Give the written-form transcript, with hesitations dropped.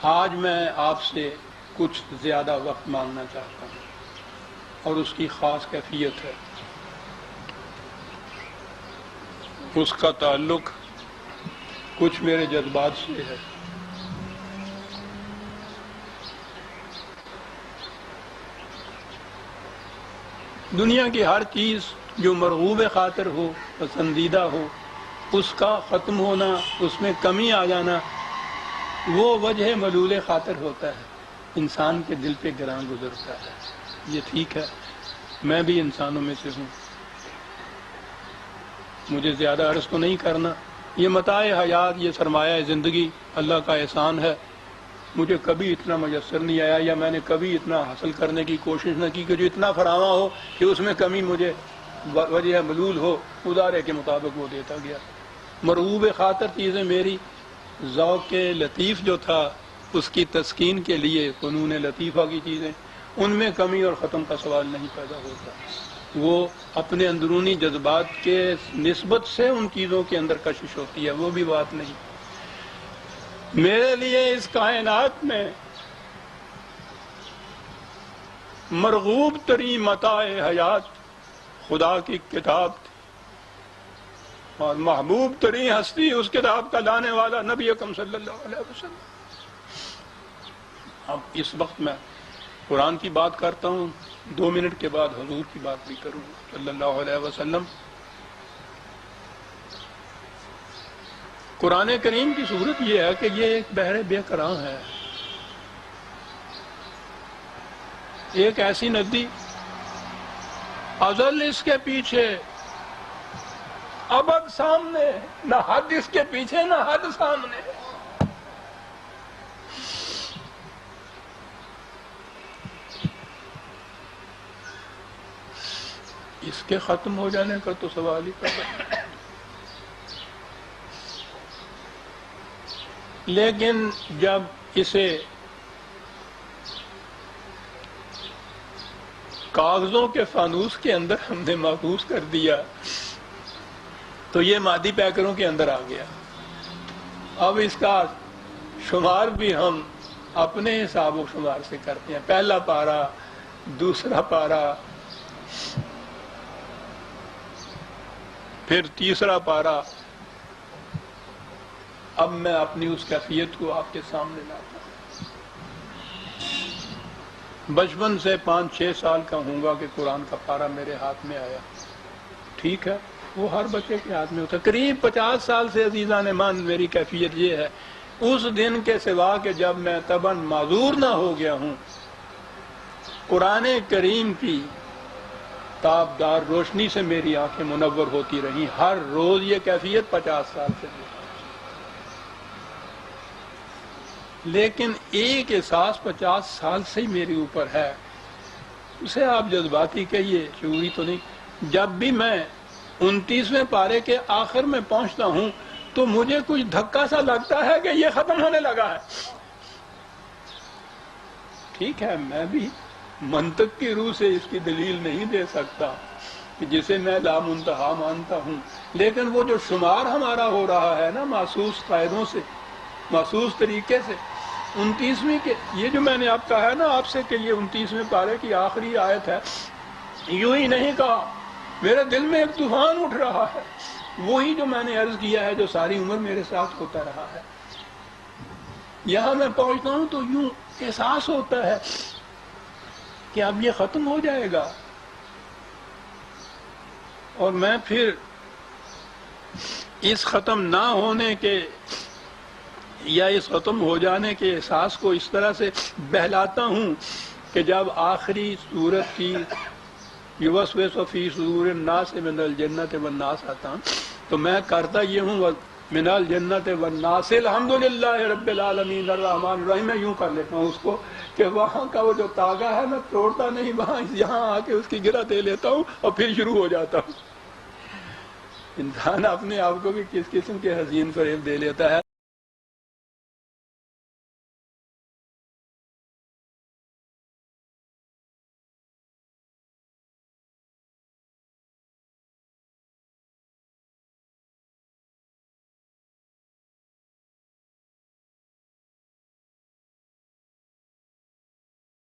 آج میں آپ سے کچھ زیادہ وقت مانگنا چاہتا ہوں، اور اس کی خاص کیفیت ہے۔ اس کا تعلق کچھ میرے جذبات سے ہے۔ دنیا کی ہر چیز جو مرغوب خاطر ہو، پسندیدہ ہو، اس کا ختم ہونا، اس میں کمی آ جانا، وہ وجہ ملول خاطر ہوتا ہے، انسان کے دل پہ گراں گزرتا ہے۔ یہ ٹھیک ہے، میں بھی انسانوں میں سے ہوں، مجھے زیادہ عرض تو نہیں کرنا۔ یہ متاع حیات، یہ سرمایہ زندگی اللہ کا احسان ہے۔ مجھے کبھی اتنا میسر نہیں آیا، یا میں نے کبھی اتنا حاصل کرنے کی کوشش نہ کی کہ جو اتنا فراواں ہو کہ اس میں کمی مجھے وجہ ملول ہو، ادارے کے مطابق وہ دیتا گیا۔ مرغوب خاطر چیزیں میری، ذوق لطیف جو تھا اس کی تسکین کے لیے فنون لطیفہ کی چیزیں، ان میں کمی اور ختم کا سوال نہیں پیدا ہوتا۔ وہ اپنے اندرونی جذبات کے نسبت سے ان چیزوں کے اندر کشش ہوتی ہے، وہ بھی بات نہیں۔ میرے لیے اس کائنات میں مرغوب ترین متاع حیات خدا کی کتاب تھی، اور محبوب ترین ہستی اس کتاب کا لانے والا نبی اکرم صلی اللہ علیہ وسلم۔ اب اس وقت میں قرآن کی بات کرتا ہوں، 2 منٹ کے بعد حضور کی بات بھی کروں صلی اللہ علیہ وسلم۔ قرآن کریم کی صورت یہ ہے کہ یہ ایک بحر بے کراں ہے، ایک ایسی ندی، ازل اس کے پیچھے، ابد سامنے، نہ حد اس کے پیچھے نہ حد سامنے۔ اس کے ختم ہو جانے کا تو سوال ہی پیدا ہے۔ لیکن جب اسے کاغذوں کے فانوس کے اندر ہم نے محفوظ کر دیا تو یہ مادی پیکروں کے اندر آ گیا۔ اب اس کا شمار بھی ہم اپنے حساب و شمار سے کرتے ہیں، پہلا پارہ، دوسرا پارہ، پھر تیسرا پارہ۔ اب میں اپنی اس کیفیت کو آپ کے سامنے لاتا ہوں۔ بچپن سے 5-6 سال کا ہوں گا کہ قرآن کا پارہ میرے ہاتھ میں آیا۔ ٹھیک ہے، وہ ہر بچے کے ہاتھ میں ہوتا ہے۔ قریب 50 سال سے عزیزان مان میری کیفیت یہ ہے، اس دن کے سوا کہ جب میں طبعاً معذور نہ ہو گیا ہوں، قرآن کریم کی تابدار روشنی سے میری آنکھیں منور ہوتی رہیں ہر روز۔ یہ کیفیت 50 سال سے ہے۔ لیکن ایک احساس 50 سال سے ہی میرے اوپر ہے، اسے آپ جذباتی کہیے، شعوری تو نہیں۔ جب بھی میں 29ویں پارے کے آخر میں پہنچتا ہوں تو مجھے کچھ دھکا سا لگتا ہے کہ یہ ختم ہونے لگا ہے۔ ٹھیک ہے، میں بھی منطق کی روح سے اس کی دلیل نہیں دے سکتا کہ جسے میں لامنتہا مانتا ہوں، لیکن وہ جو شمار ہمارا ہو رہا ہے نا محسوس قاعدوں سے، محسوس طریقے سے، 29ویں کے یہ جو میں نے آپ کہا ہے نا آپ سے کہ یہ 29ویں پارے کی آخری آیت ہے، یوں ہی نہیں کہا، میرے دل میں ایک طوفان اٹھ رہا ہے، وہی جو میں نے عرض کیا ہے جو ساری عمر میرے ساتھ ہوتا رہا ہے۔ یہاں میں پہنچتا ہوں تو یوں احساس ہوتا ہے کہ اب یہ ختم ہو جائے گا، اور میں پھر اس ختم نہ ہونے کے یا اس ختم ہو جانے کے احساس کو اس طرح سے بہلاتا ہوں کہ جب آخری سورت کی یوسوس فی صدور الناس من الجنت والناس آتا ہوں تو میں کرتا یہ ہوں من الجنت والناس الحمدللہ رب العالمین الرحمن الرحیم، میں یوں کر لیتا ہوں اس کو کہ وہاں کا وہ جو تاغا ہے میں توڑتا نہیں، وہاں یہاں آ کے اس کی گرہ دے لیتا ہوں اور پھر شروع ہو جاتا ہوں۔ انسان اپنے آپ کو بھی کس قسم کے حزین فریب دے لیتا ہے۔